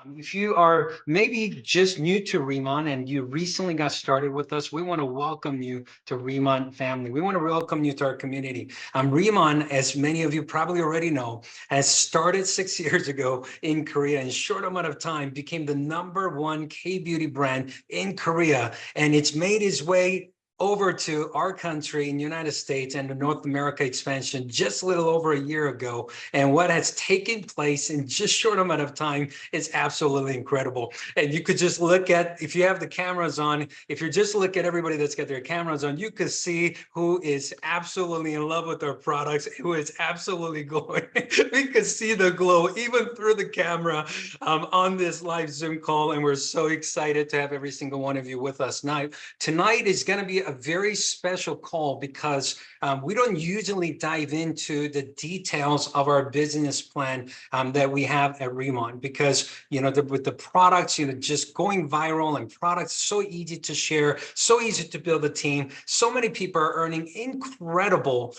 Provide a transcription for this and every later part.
If you are maybe just new to RIMAN and you recently got started with us, we want to welcome you to RIMAN family. We want to welcome you to our community. RIMAN, as many of you probably already know, has started 6 years ago in Korea. In a short amount of time, became the #1 K-beauty brand in Korea, and it's made its way over to our country in the United States and the North America expansion just a little over a year ago. And what has taken place in just short amount of time is absolutely incredible. And you could just look at, if you have the cameras on, if you just look at everybody that's got their cameras on, you could see who is absolutely in love with our products, who is absolutely glowing. We could see the glow even through the camera on this live Zoom call. And we're so excited to have every single one of you with us. Now, tonight is going to be a very special call because we don't usually dive into the details of our business plan that we have at RIMAN, because with the products just going viral, and products so easy to share, so easy to build a team. So many people are earning incredible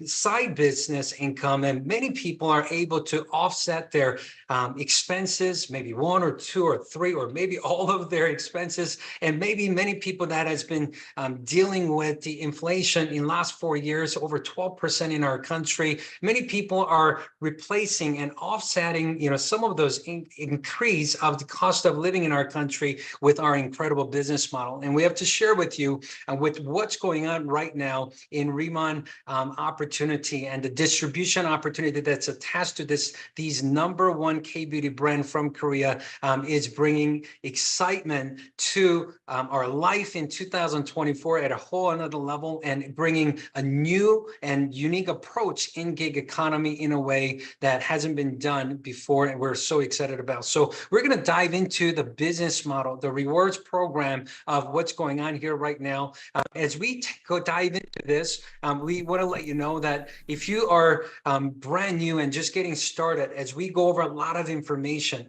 side business income, and many people are able to offset their expenses, maybe one or two or three or maybe all of their expenses. And maybe many people that has been dealing with the inflation in last 4 years, over 12% in our country. Many people are replacing and offsetting, some of those increase of the cost of living in our country with our incredible business model. And we have to share with you with what's going on right now in RIMAN opportunity and the distribution opportunity that's attached to these #1 K-beauty brand from Korea is bringing excitement to our life in 2024 at a whole another level, and bringing a new and unique approach in gig economy in a way that hasn't been done before, and we're so excited about. So we're going to dive into the business model, the rewards program of what's going on here right now. As we go dive into this, we want to let you know that if you are brand new and just getting started, as we go over a lot of information,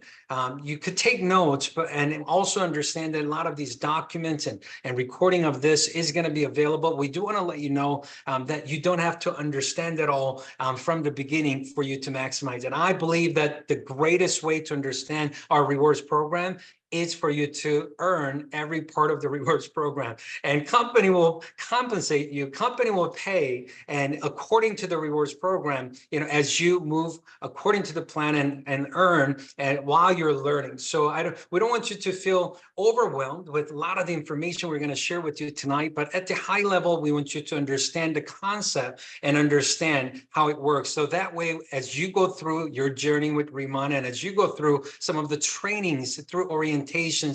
you could take notes, and also understand that a lot of these documents and recording of this is going to be available. We do want to let you know that you don't have to understand it all from the beginning for you to maximize it. I believe that the greatest way to understand our rewards program is for you to earn every part of the rewards program, and company will compensate you, company will pay, and according to the rewards program, as you move according to the plan and earn, and while you're learning. So we don't want you to feel overwhelmed with a lot of the information we're going to share with you tonight, but at the high level, we want you to understand the concept and understand how it works. So that way, as you go through your journey with RIMAN, and as you go through some of the trainings through orientations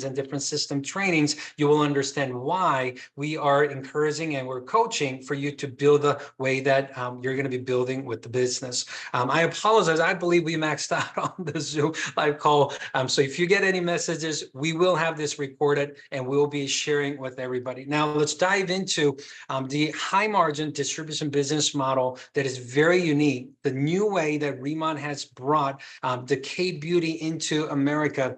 and different system trainings, you will understand why we are encouraging and we're coaching for you to build the way that you're going to be building with the business. I apologize. I believe we maxed out on the Zoom live call. So if you get any messages, we will have this recorded and we'll be sharing with everybody. Now let's dive into the high margin distribution business model that is very unique. The new way that RIMAN has brought the K-beauty into America.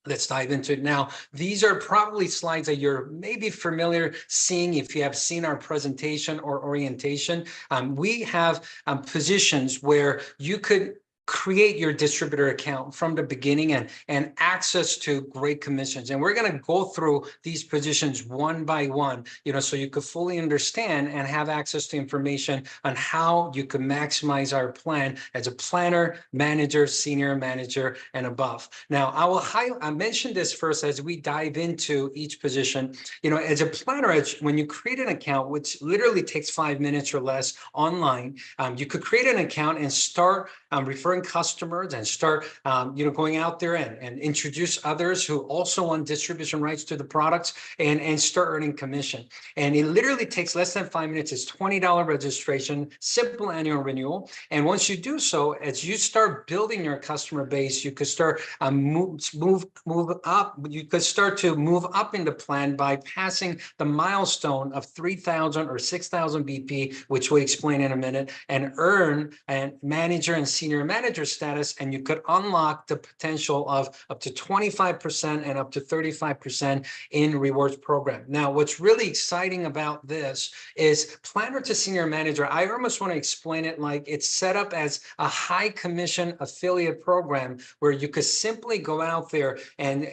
Let's dive into it now. These are probably slides that you're maybe familiar seeing if you have seen our presentation or orientation. We have positions where you could create your distributor account from the beginning and access to great commissions. And we're going to go through these positions one by one, so you could fully understand and have access to information on how you can maximize our plan as a planner, manager, senior manager, and above. Now, I mentioned this first as we dive into each position. As a planner, when you create an account, which literally takes 5 minutes or less online, you could create an account and start referring customers and start going out there and introduce others who also want distribution rights to the products, and start earning commission. And it literally takes less than 5 minutes. It's $20 registration, simple annual renewal. And once you do so, as you start building your customer base, you could start move up. You could start to move up in the plan by passing the milestone of 3,000 or 6,000 BP, which we'll explain in a minute, and earn and manager and senior manager manager status, and you could unlock the potential of up to 25% and up to 35% in rewards program. Now, what's really exciting about this is planner to senior manager. I almost want to explain it like it's set up as a high commission affiliate program where you could simply go out there and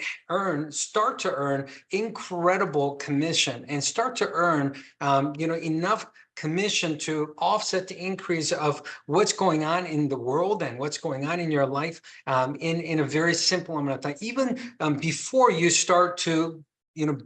start to earn incredible commission and start to earn, enough commission to offset the increase of what's going on in the world and what's going on in your life, in a very simple amount of time, even before you start to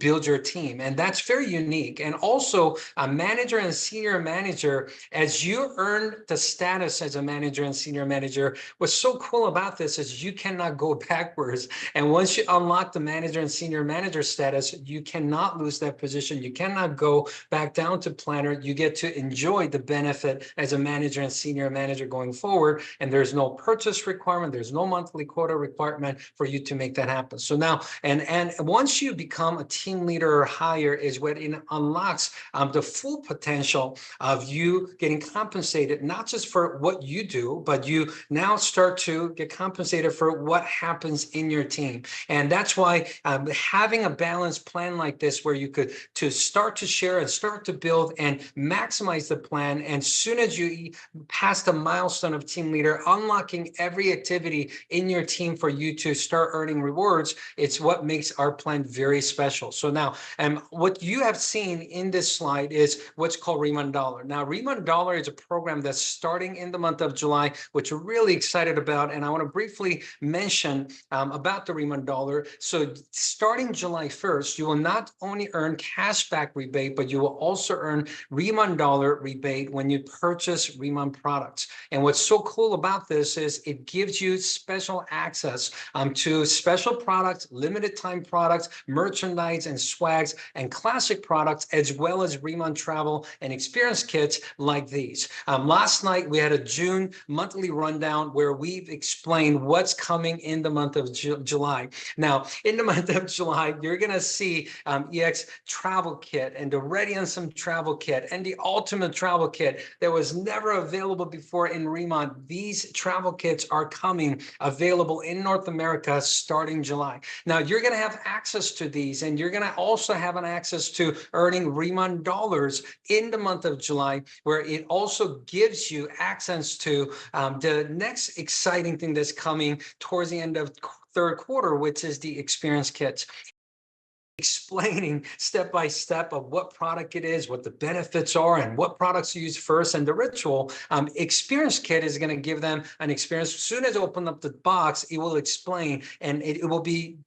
build your team. And that's very unique. And also a manager and senior manager, as you earn the status as a manager and senior manager, what's so cool about this is you cannot go backwards. And once you unlock the manager and senior manager status, you cannot lose that position. You cannot go back down to planner. You get to enjoy the benefit as a manager and senior manager going forward. And there's no purchase requirement. There's no monthly quota requirement for you to make that happen. So now, and once you become a team leader or higher is when it unlocks the full potential of you getting compensated, not just for what you do, but you now start to get compensated for what happens in your team. And that's why having a balanced plan like this, where you could start to share and start to build and maximize the plan. And soon as you pass the milestone of team leader, unlocking every activity in your team for you to start earning rewards, it's what makes our plan very special. So now, what you have seen in this slide is what's called RIMAN Dollar. Now, RIMAN Dollar is a program that's starting in the month of July, which we're really excited about. And I want to briefly mention about the RIMAN Dollar. So starting July 1st, you will not only earn cashback rebate, but you will also earn RIMAN Dollar rebate when you purchase RIMAN products. And what's so cool about this is it gives you special access to special products, limited time products, merchandise, and swags and classic products, as well as RIMAN travel and experience kits like these. Last night, we had a June monthly rundown where we've explained what's coming in the month of July. Now, in the month of July, you're going to see EX travel kit and the Ready on Some travel kit and the ultimate travel kit that was never available before in RIMAN. These travel kits are coming available in North America starting July. Now, you're going to have access to these, and you're going to also have an access to earning RIMAN dollars in the month of July, where it also gives you access to the next exciting thing that's coming towards the end of third quarter, which is the experience kits. Explaining step by step of what product it is, what the benefits are, and what products you use first. And the ritual experience kit is going to give them an experience. As soon as I open up the box, it will explain, and it will be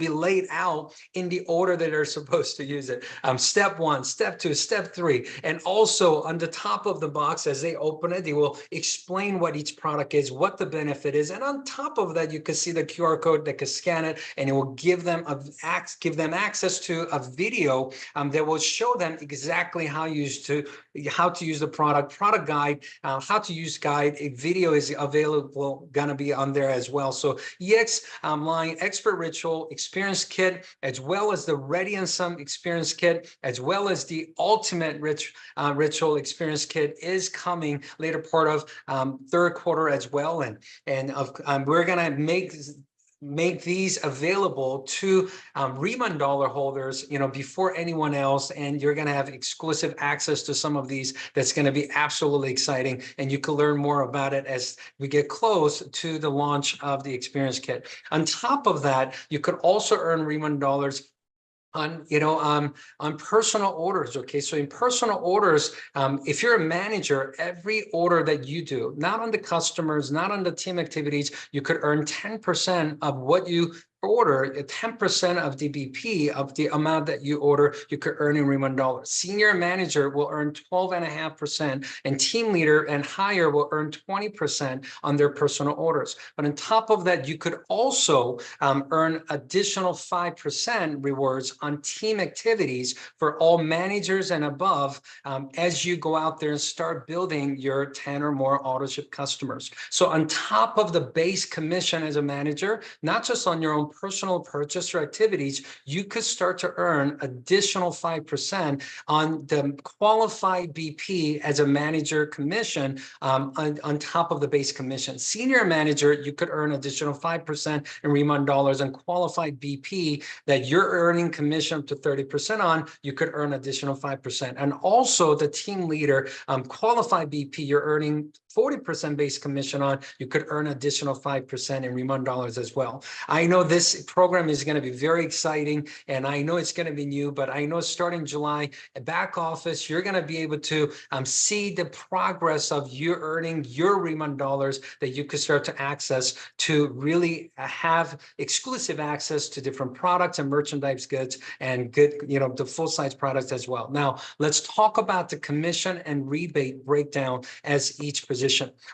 laid out in the order that they're supposed to use it. Step 1, step 2, step 3, and also on the top of the box, as they open it, they will explain what each product is, what the benefit is, and on top of that, you can see the QR code that can scan it, and it will give them access to a video that will show them exactly how to use the product guide, how to use guide. A video is available, gonna be on there as well. So EX line expert ritual experience kit, as well as the Ready on Some experience kit, as well as the ultimate ritual experience kit is coming later part of third quarter as well. And we're gonna make these available to RIMAN dollar holders, before anyone else. And you're going to have exclusive access to some of these. That's going to be absolutely exciting. And you can learn more about it as we get close to the launch of the experience kit. On top of that, you could also earn RIMAN dollars on personal orders. Okay, so in personal orders, if you're a manager, every order that you do, not on the customers, not on the team activities, you could earn 10% of what you order, 10% of the BP of the amount that you order, you could earn in RIMAN dollars. Senior manager will earn 12.5%, and team leader and higher will earn 20% on their personal orders. But on top of that, you could also earn additional 5% rewards on team activities for all managers and above, as you go out there and start building your 10 or more auto ship customers. So on top of the base commission as a manager, not just on your own personal purchase or activities, you could start to earn additional 5% on the qualified BP as a manager commission on top of the base commission. Senior manager, you could earn additional 5% in RIMAN dollars, and qualified BP that you're earning commission up to 30% on, you could earn additional 5%. And also the team leader, qualified BP, you're earning 40% base commission on, you could earn additional 5% in RIMAN dollars as well. I know this program is going to be very exciting, and I know it's going to be new, but I know starting July, back office, you're going to be able to see the progress of you earning your RIMAN dollars that you could start to access to really have exclusive access to different products and merchandise goods and good, the full-size products as well. Now, let's talk about the commission and rebate breakdown as each position.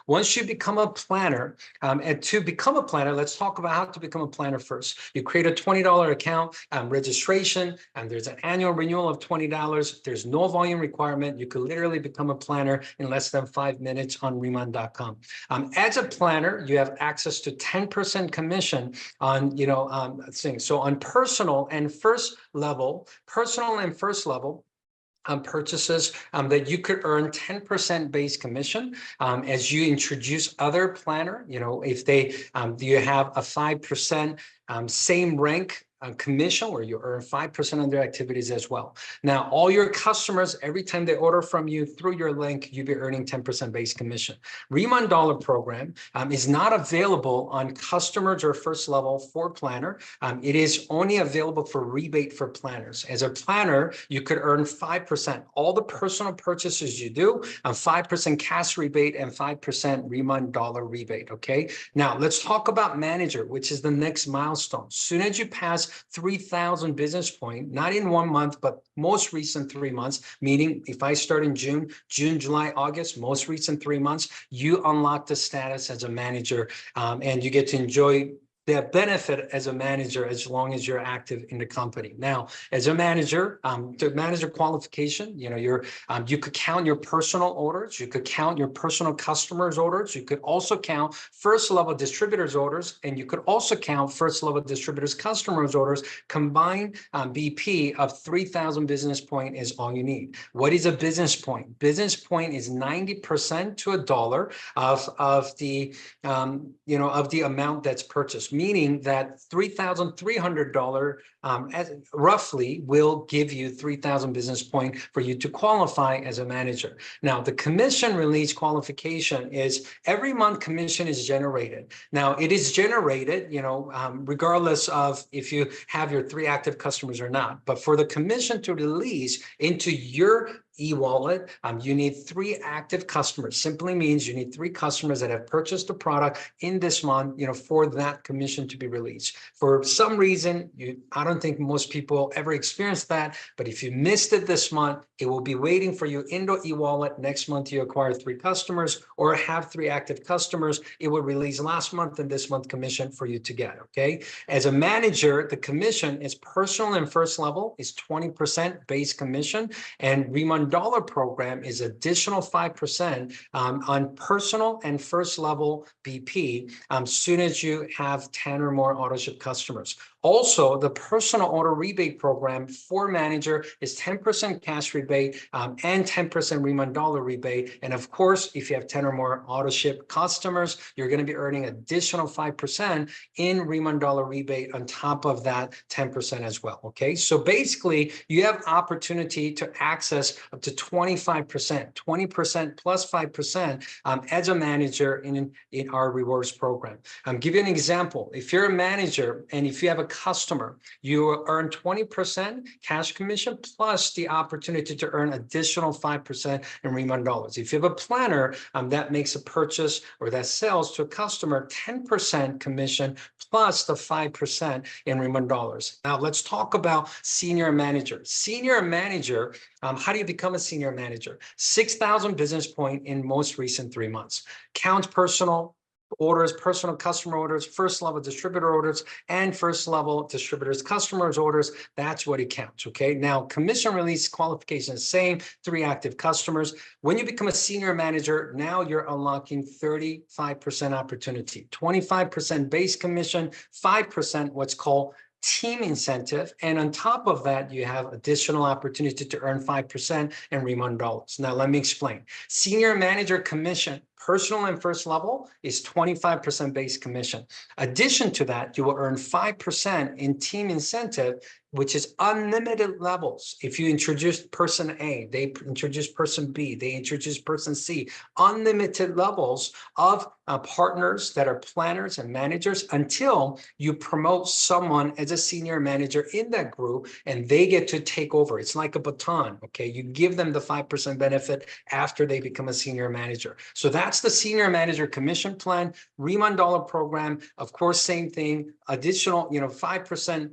Once you become a planner, and to become a planner, let's talk about how to become a planner first. You create a $20 account, registration, and there's an annual renewal of $20. There's no volume requirement. You could literally become a planner in less than 5 minutes on RIMAN.com. As a planner, you have access to 10% commission on, things. So on personal and first level, purchases that you could earn 10% base commission as you introduce other planner. If they you have a 5% same rank commission where you earn 5% on their activities as well. Now, all your customers, every time they order from you through your link, you'll be earning 10% base commission. RIMAN dollar program is not available on customers or first level for planner. It is only available for rebate for planners. As a planner, you could earn 5%. All the personal purchases you do, 5% cash rebate and 5% RIMAN dollar rebate, okay? Now, let's talk about manager, which is the next milestone. As soon as you pass 3,000 business point, not in 1 month, but most recent 3 months, meaning if I start in June, July, August, most recent 3 months, you unlock the status as a manager, and you get to enjoy the benefit as a manager as long as you're active in the company. Now, as a manager, the manager qualification, you could count your personal orders, you could count your personal customers' orders, you could also count first level distributors' orders, and you could also count first level distributors' customers' orders. Combined BP of 3,000 business point is all you need. What is a business point? Business point is 90% to $1 of the amount that's purchased, meaning that $3,300 roughly will give you 3,000 business point for you to qualify as a manager. Now, the commission release qualification is every month commission is generated. Now, it is generated, regardless of if you have your 3 active customers or not. But for the commission to release into your e-wallet, you need 3 active customers. Simply means you need 3 customers that have purchased the product in this month, for that commission to be released. For some reason, I don't think most people ever experience that, but if you missed it this month, it will be waiting for you in the e-wallet. Next month, you acquire 3 customers or have 3 active customers. It will release last month and this month commission for you to get, okay? As a manager, the commission is personal and first level is 20% base commission, and RIMAN dollar program is additional 5% on personal and first level BP soon as you have 10 or more auto ship customers. Also, the personal order rebate program for manager is 10% cash rebate and 10% RIMAN dollar rebate. And of course, if you have 10 or more auto ship customers, you're going to be earning additional 5% in RIMAN dollar rebate on top of that 10% as well. Okay, so basically, you have opportunity to access up to 25%, 20% plus 5% as a manager in our rewards program. Give you an example. If you're a manager and if you have a customer, you earn 20% cash commission plus the opportunity to earn additional 5% in RIMAN dollars. If you have a planner that makes a purchase or that sells to a customer, 10% commission plus the 5% in RIMAN dollars. Now let's talk about senior manager. Senior manager, how do you become a senior manager? 6,000 business point in most recent 3 months. Count personal, orders, personal customer orders, first level distributor orders, and first level distributors, customers orders. That's what it counts. Okay. Now, commission release qualification is same, 3 active customers. When you become a senior manager, now you're unlocking 35% opportunity, 25% base commission, 5% what's called team incentive. And on top of that, you have additional opportunity to earn 5% in RIMAN dollars. Now, let me explain. Senior manager commission, personal and first level, is 25% base commission. Addition to that, you will earn 5% in team incentive, which is unlimited levels. If you introduce person A, they introduce person B, they introduce person C, unlimited levels of partners that are planners and managers until you promote someone as a senior manager in that group and they get to take over. It's like a baton, okay? You give them the 5% benefit after they become a senior manager. So that's the senior manager commission plan, RIMAN dollar program. Of course, same thing, additional, 5%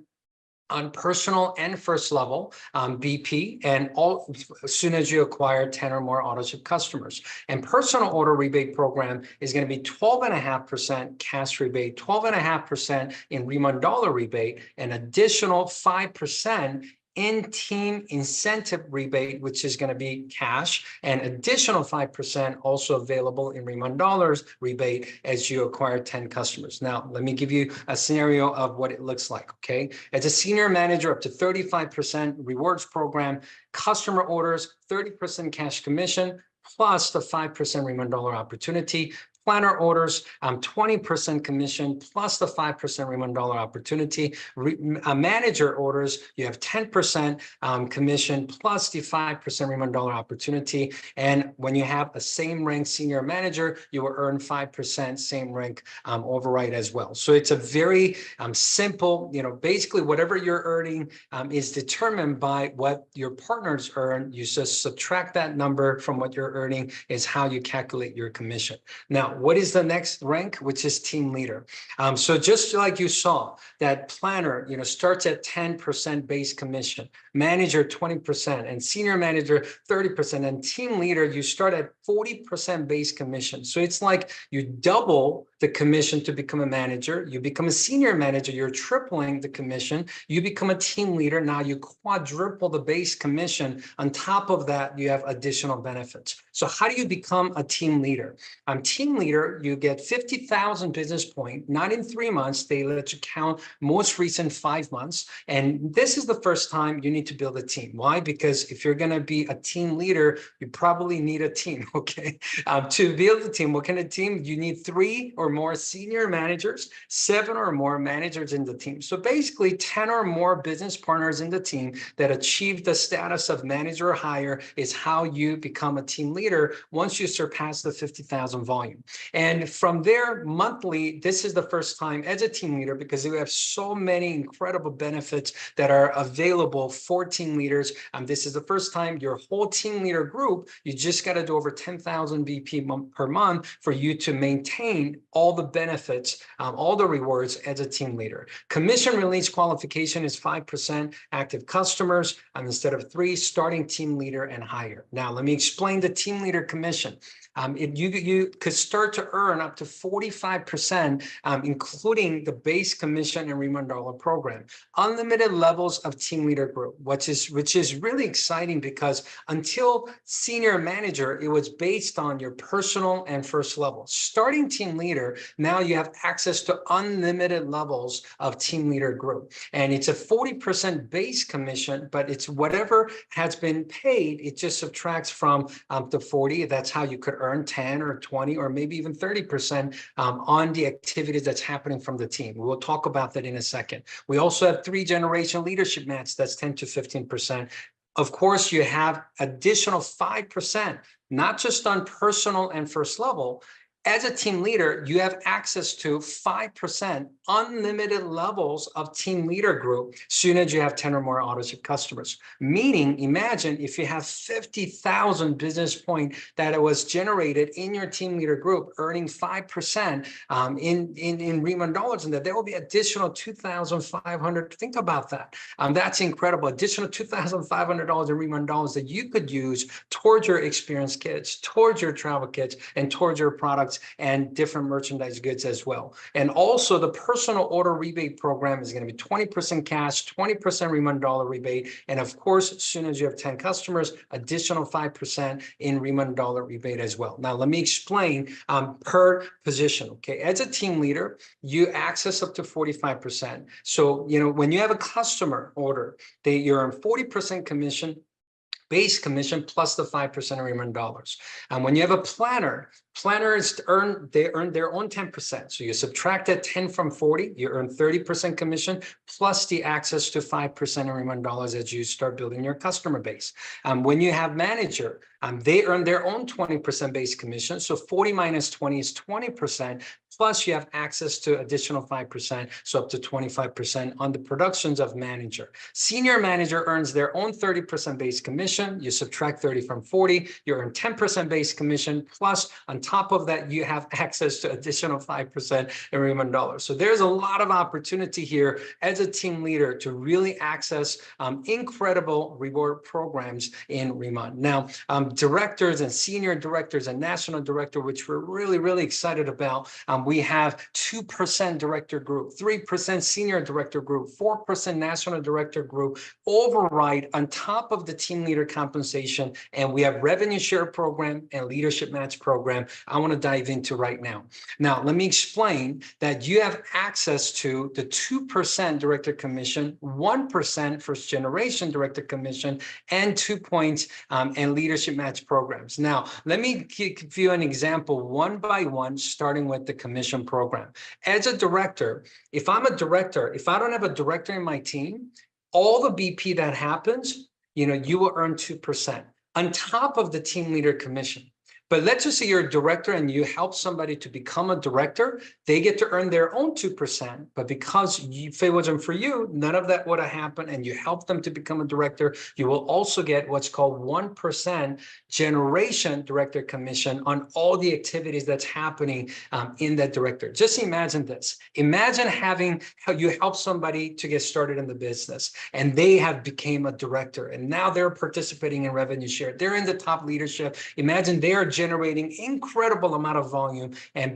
on personal and first level BP, and all as soon as you acquire 10 or more AutoShip customers. And personal order rebate program is going to be 12.5% cash rebate, 12.5% in RIMAN dollar rebate, an additional 5% in team incentive rebate, which is going to be cash, and additional 5% also available in RIMAN dollars rebate as you acquire 10 customers. Now, let me give you a scenario of what it looks like, okay? As a senior manager, up to 35% rewards program, customer orders, 30% cash commission, plus the 5% RIMAN dollar opportunity. Planner orders, 20% commission plus the 5% RIMAN dollar opportunity. Manager orders, you have 10% commission plus the 5% RIMAN dollar opportunity. And when you have a same rank senior manager, you will earn 5% same rank override as well. So it's a very simple, basically whatever you're earning is determined by what your partners earn. You just subtract that number from what you're earning is how you calculate your commission. Now, what is the next rank, which is team leader? So just like you saw, that planner, starts at 10% base commission, manager 20%, and senior manager 30%, and team leader, you start at 40% base commission. So it's like you double the commission to become a manager. You become a senior manager, you're tripling the commission. You become a team leader, now you quadruple the base commission. On top of that, you have additional benefits. So how do you become a team leader? Team leader, you get 50,000 business points, not in 3 months. They let you count most recent 5 months. And this is the first time you need to build a team. Why? Because if you're going to be a team leader, you probably need a team, okay? To build a team, what kind of team? You need 3 or more senior managers, 7 or more managers in the team. So basically 10 or more business partners in the team that achieve the status of manager or higher is how you become a team leader once you surpass the 50,000 volume. And from there, monthly, this is the first time as a team leader, because we have so many incredible benefits that are available for team leaders. This is the first time your whole team leader group, you just got to do over 10,000 BP per month for you to maintain all the benefits, all the rewards as a team leader. Commission release qualification is 5% active customers instead of 3, starting team leader and higher. Now, let me explain the team leader commission. You could start to earn up to 45%, including the base commission and RIMAN dollar program. Unlimited levels of team leader group, which is really exciting because until senior manager, it was based on your personal and first level. Starting team leader, now you have access to unlimited levels of team leader group. And it's a 40% base commission, but it's whatever has been paid, it just subtracts from the 40. That's how you could earn 10 or 20 or maybe even 30% on the activities that's happening from the team. We'll talk about that in a second. We also have 3-generation leadership match that's 10 to 15%. Of course, you have additional 5%, not just on personal and first level. As a team leader, you have access to 5% unlimited levels of team leader group soon as you have 10 or more AutoShip customers. Meaning, imagine if you have 50,000 business point that it was generated in your team leader group, earning 5% in RIMAN dollars, and that there will be additional 2,500. Think about that. That's incredible. Additional $2,500 in RIMAN dollars that you could use towards your experience kits, towards your travel kits, and towards your products products and different merchandise goods as well. And also the personal order rebate program is going to be 20% cash, 20% RIMAN dollar rebate. And of course, as soon as you have 10 customers, additional 5% in RIMAN dollar rebate as well. Now, let me explain per position. Okay. As a team leader, you access up to 45%. So, when you have a customer order, you earn 40% commission, base commission plus the 5% of RIMAN dollars. And when you have a planners earn their own 10%. So you subtract that 10 from 40, you earn 30% commission plus the access to 5% of RIMAN dollars as you start building your customer base. When you have manager, they earn their own 20% base commission. So 40 minus 20 is 20%. Plus you have access to additional 5%, so up to 25% on the productions of manager. Senior manager earns their own 30% base commission. You subtract 30 from 40, you earn 10% base commission. Plus on top of that, you have access to additional 5% in RIMAN dollars. So there's a lot of opportunity here as a team leader to really access incredible reward programs in RIMAN. Now, directors and senior directors and national director, which we're really, really excited about, we have 2% director group, 3% senior director group, 4% national director group override on top of the team leader compensation. And we have revenue share program and leadership match program I want to dive into right now. Now, let me explain that you have access to the 2% director commission, 1% first generation director commission, and 2 points and leadership match programs. Now, let me give you an example one by one, starting with the commission program. As a director, if I'm a director, if I don't have a director in my team, all the BP that happens, you will earn 2% on top of the team leader commission. But let's just say you're a director and you help somebody to become a director, they get to earn their own 2%. But because if it wasn't for you, none of that would have happened, and you help them to become a director, you will also get what's called 1% generation director commission on all the activities that's happening in that director. Just imagine this. Imagine having you help somebody to get started in the business, and they have became a director, and now they're participating in revenue share. They're in the top leadership. Imagine they are generating incredible amount of volume, and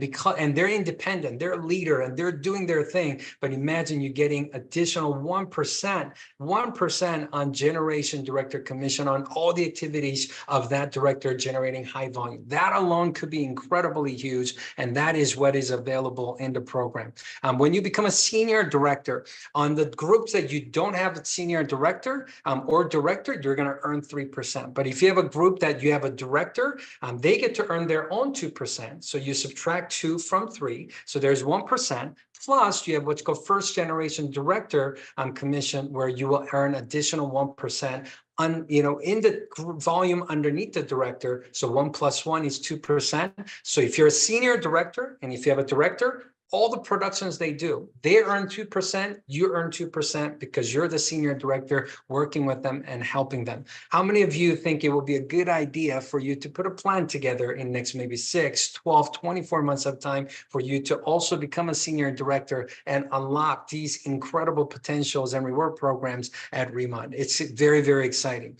they're independent, they're a leader, and they're doing their thing. But imagine you getting additional 1% on generation director commission on all the activities of that director generating high volume. That alone could be incredibly huge, and that is what is available in the program. When you become a senior director, on the groups that you don't have a senior director or director, you're going to earn 3%. But if you have a group that you have a director, they get to earn their own 2%. So you subtract 2 from 3. So there's 1%. Plus you have what's called first generation director commission, where you will earn additional 1% in the volume underneath the director. So 1 plus 1 is 2%. So if you're a senior director and if you have a director, all the productions they do, they earn 2%, you earn 2% because you're the senior director working with them and helping them. How many of you think it will be a good idea for you to put a plan together in next maybe 6, 12, 24 months of time for you to also become a senior director and unlock these incredible potentials and reward programs at RIMAN? It's very, very exciting.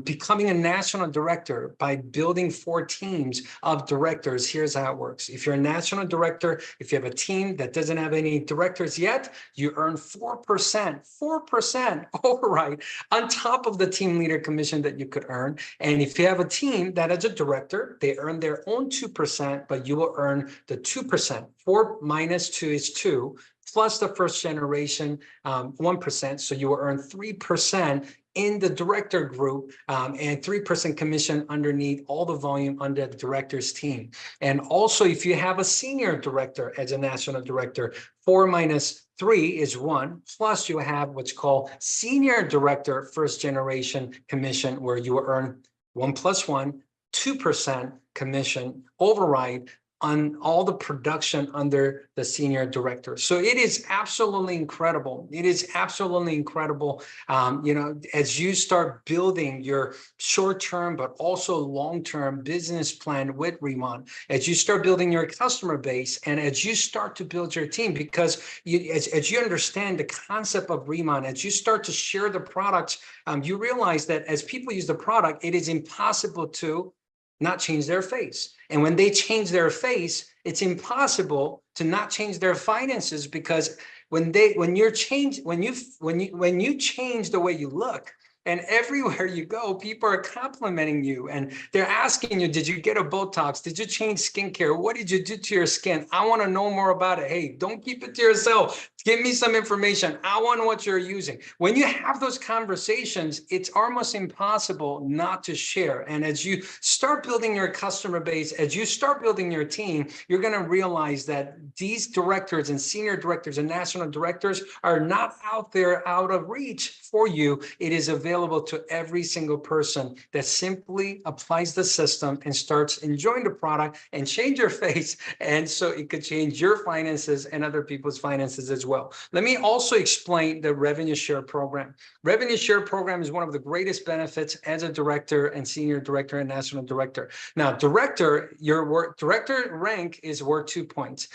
Becoming a national director by building 4 teams of directors, here's how it works. If you're a national director, if you have a team that doesn't have any directors yet, you earn 4% override on top of the team leader commission that you could earn. And if you have a team that has a director, they earn their own 2%, but you will earn the 2%. 4 minus 2 is 2, plus the first generation 1%. So you will earn 3% in the director group and 3% commission underneath all the volume under the director's team. And also, if you have a senior director as a national director, 4 minus 3 is 1, plus you have what's called senior director first generation commission, where you will earn 1 plus 1, 2% commission override on all the production under the senior director. So it is absolutely incredible. It is absolutely incredible. As you start building your short-term, but also long-term business plan with RIMAN, as you start building your customer base, and as you start to build your team, because as you understand the concept of RIMAN, as you start to share the products, you realize that as people use the product, it is impossible to not change their face. And when they change their face, it's impossible to not change their finances, because when you change the way you look, and everywhere you go, people are complimenting you and they're asking you, did you get a Botox? Did you change skincare? What did you do to your skin? I want to know more about it. Hey, don't keep it to yourself. Give me some information. I want what you're using. When you have those conversations, it's almost impossible not to share. And as you start building your customer base, as you start building your team, you're going to realize that these directors and senior directors and national directors are not out there out of reach for you. It is available to every single person that simply applies the system and starts enjoying the product and change your face. And so it could change your finances and other people's finances as well. Let me also explain the revenue share program. Revenue share program is one of the greatest benefits as a director and senior director and national director. Now, director rank is worth 2 points.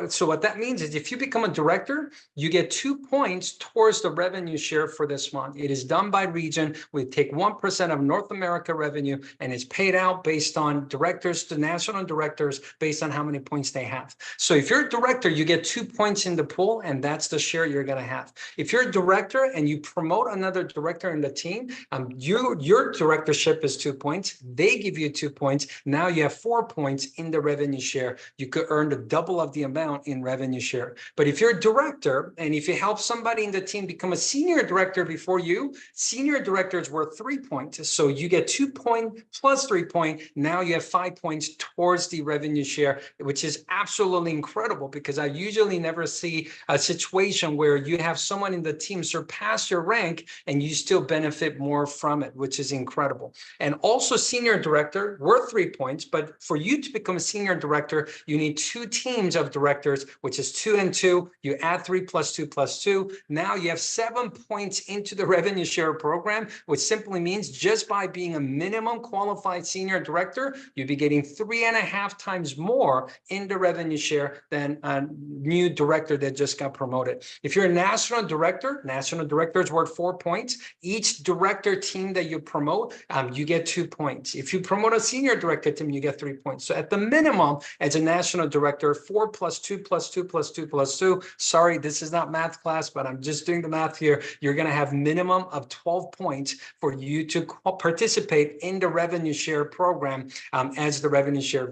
So what that means is if you become a director, you get 2 points towards the revenue share for this month. It is done by region. We take 1% of North America revenue, and it's paid out based on directors to national directors based on how many points they have. So if you're a director, you get 2 points in the pool, and that's the share you're going to have. If you're a director and you promote another director in the team, your directorship is 2 points. They give you 2 points. Now you have 4 points in the revenue share. You could earn the double of the amount in revenue share. But if you're a director and if you help somebody in the team become a senior director before you, senior director is worth 3 points. So you get 2 points plus 3 points. Now you have 5 points towards the revenue share, which is absolutely incredible, because I usually never see a situation where you have someone in the team surpass your rank and you still benefit more from it, which is incredible. And also senior director, worth 3 points, but for you to become a senior director, you need 2 teams of directors, which is 2 and 2. You add 3 plus 2 plus 2. Now you have 7 points into the revenue share program, which simply means just by being a minimum qualified senior director, you'll be getting 3.5 times more in the revenue share than a new director that just got promoted. If you're a national director is worth 4 points. Each director team that you promote, you get 2 points. If you promote a senior director team, you get 3 points. So at the minimum, as a national director, 4 plus 2 plus 2 plus 2 plus 2. Sorry, this is not math class, but I'm just doing the math here. You're going to have minimum of 12 points for you to participate in the revenue share program as the revenue share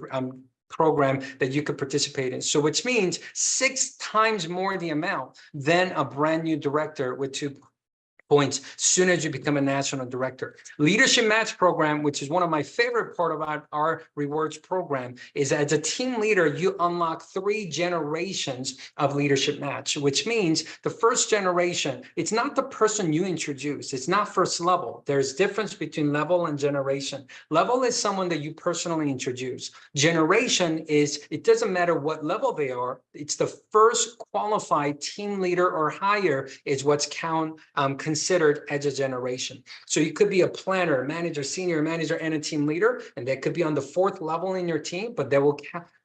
program that you could participate in. So which means 6 times more the amount than a brand new director with 2 points as soon as you become a national director. Leadership Match program, which is one of my favorite part about our rewards program, is as a team leader, you unlock 3 generations of leadership match, which means the first generation, it's not the person you introduce. It's not first level. There's difference between level and generation. Level is someone that you personally introduce. Generation is, it doesn't matter what level they are. It's the first qualified team leader or higher is what's considered as a generation. So you could be a planner, manager, senior manager, and a team leader, and that could be on the 4th level in your team, but that will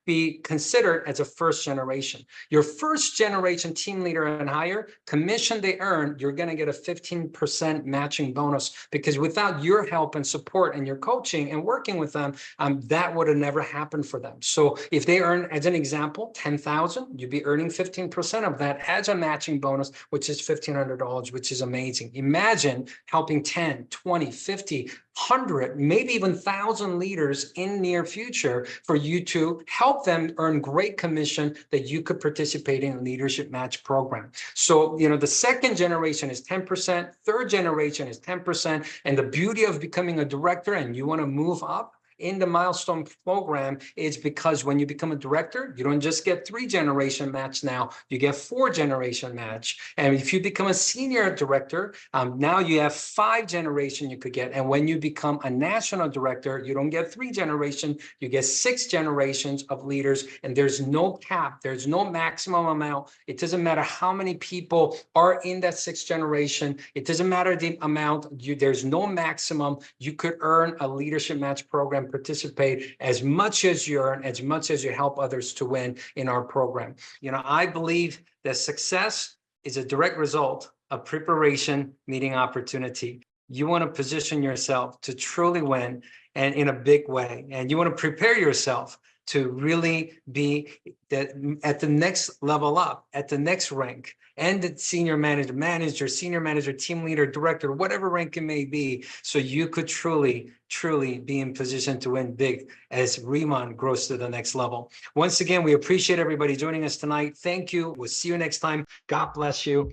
be considered as a first generation. Your first generation team leader and higher, commission they earn, you're going to get a 15% matching bonus, because without your help and support and your coaching and working with them, that would have never happened for them. So if they earn, as an example, $10,000, you'd be earning 15% of that as a matching bonus, which is $1,500, which is amazing. Imagine helping 10, 20, 50, 100, maybe even 1,000 leaders in near future for you to help them earn great commission that you could participate in a leadership match program. So, the second generation is 10%, third generation is 10%. And the beauty of becoming a director and you want to move up in the milestone program is because when you become a director, you don't just get 3 generation match now, you get 4 generation match. And if you become a senior director, now you have 5 generation you could get. And when you become a national director, you don't get 3 generation, you get 6 generations of leaders, and there's no cap, there's no maximum amount. It doesn't matter how many people are in that 6th generation. It doesn't matter the amount, there's no maximum. You could earn a leadership match program, participate as much as you earn, as much as you help others to win in our program. I believe that success is a direct result of preparation meeting opportunity. You want to position yourself to truly win and in a big way. And you want to prepare yourself to really be at the next level up, at the next rank, and the senior manager, team leader, director, whatever rank it may be, so you could truly be in position to win big as RIMAN grows to the next level. Once again, we appreciate everybody joining us tonight. Thank you. We'll see you next time. God bless you.